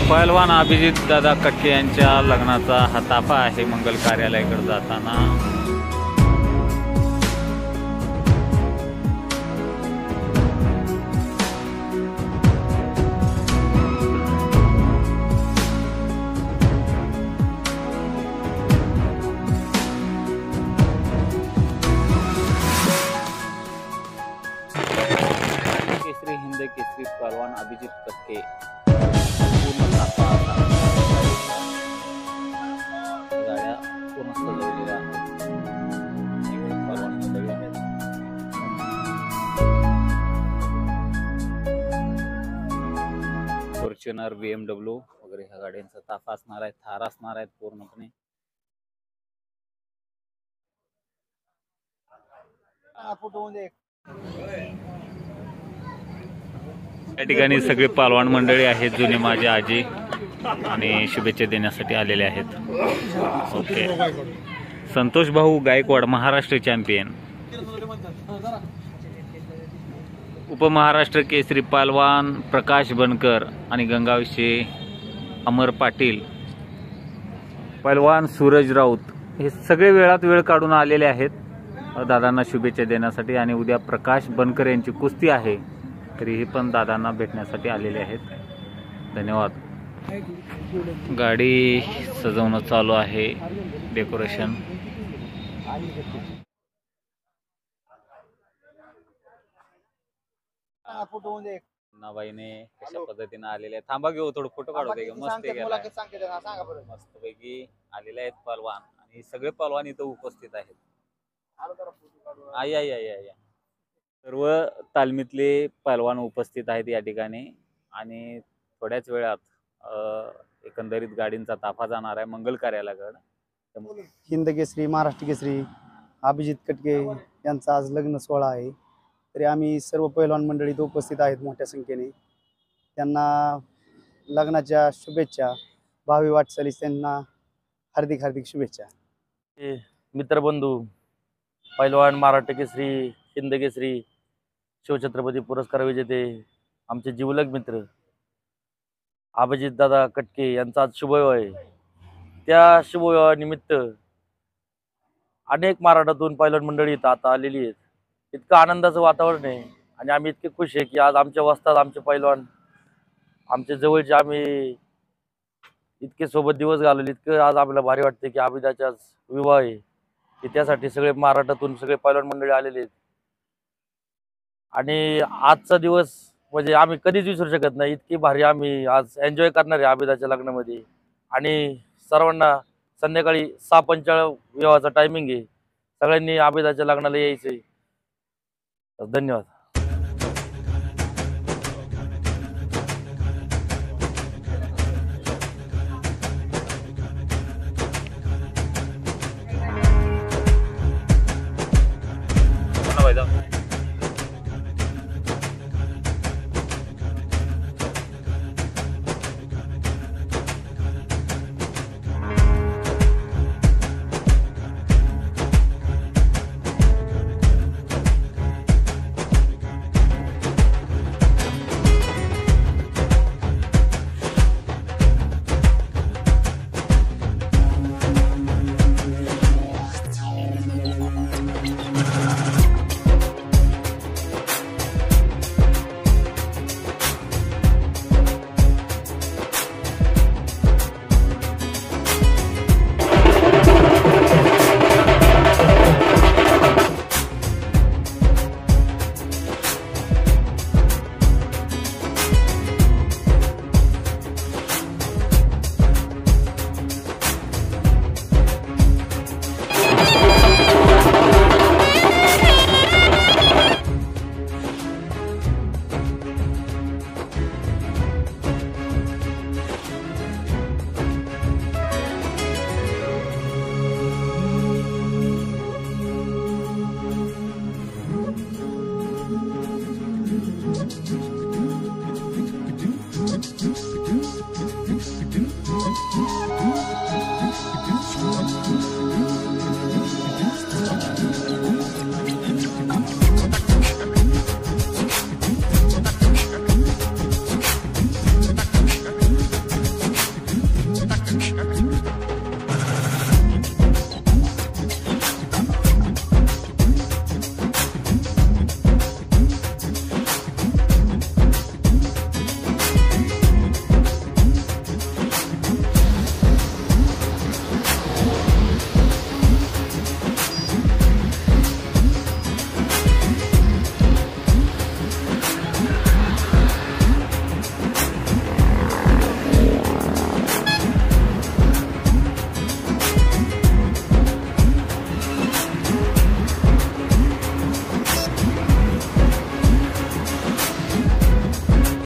पहलवान अभिजित दादा कटके यांच्या लग्नाचा हा ताफा आहे मंगल कार्यालयाकडे जाताना। केसरी हिंद केसरी पहलवान अभिजित कटके पूर्ण ताफा गाड्या पूर्ण सजवलेल्या पहलवान मंडळी आहेत। फॉर्च्युनर BMW वगैरे ह्या गाड्यांचा ताफा असणार आहे, थार असणार आहेत पूर्णपणे। या ठिकाणी सगळे पहलवान मंडळी आहेत, जुने माझे आजी आणि शुभेच्छा देण्यासाठी आलेले आहेत। ओके, संतोष भाऊ गायकवाड महाराष्ट्र चॅम्पियन, उपमहाराष्ट्र केसरी पहलवान प्रकाश बनकर आणि गंगावशे अमर पाटील, पहलवान सूरज राऊत हे सगळे वेळात वेळ काढून आलेले आहेत दादांना शुभेच्छा देण्यासाठी। आणि उद्या प्रकाश बनकर यांची कुस्ती आहे, तरीही पण दादांना भेटण्यासाठी आलेले आहेत। धन्यवाद। गाडी सजवणं चालू आहे, डेकोरेशन। नाबाईने कशा पद्धतीने आलेले आहेत, थांबा घेऊ थोडं फोटो काढू दे। मस्त मस्त पैकी आलेले आहेत पहलवान, आणि सगळे पहलवान इथं उपस्थित आहेत। आई सर्व तालमीतले पहलवान उपस्थित आहेत या ठिकाणी, आणि थोड्याच वेळात एकंदरीत गाडींचा ताफा जाणार आहे मंगल कार्यालयाकडे। हिंद केसरी महाराष्ट्र केसरी अभिजित कटके यांचा आज लग्न सोहळा आहे, तरी आम्ही सर्व पहलवान मंडळीत उपस्थित आहेत मोठ्या संख्येने। त्यांना लग्नाच्या शुभेच्छा, भावी वाटचालीस त्यांना हार्दिक हार्दिक शुभेच्छा। मित्रबंधू पहलवान महाराष्ट्र केसरी हिंद केसरी शिवछत्रपती पुरस्कार विजेते आमचे जिवलग मित्र अभिजित दादा कटके यांचा आज शुभविवाह आहे। त्या शुभविवाहानिमित्त अनेक महाराष्ट्रातून पहलवान मंडळी आता आलेली आहेत। इतकं आनंदाचं वातावरण आहे, आणि आम्ही इतके खुश आहे की आज आमच्या वस्तात आमचे पहलवान आमच्या जवळचे, आम्ही इतके सोबत दिवस घालवले। इतकं आज आम्हाला भारी वाटते की अभिदाचा आज विवाह आहे, की त्यासाठी सगळे महाराष्ट्रातून सगळे पहलवान मंडळी आलेले आहेत। आणि आजचा दिवस म्हणजे आम्ही कधीच विसरू शकत नाही, इतकी भारी आम्ही आज एन्जॉय करणार आहे अभिदाच्या लग्नामध्ये। आणि सर्वांना संध्याकाळी 6:45 विवाहाचा टायमिंग आहे, सगळ्यांनी अभिदाच्या लग्नाला यायचंय। धन्यवाद।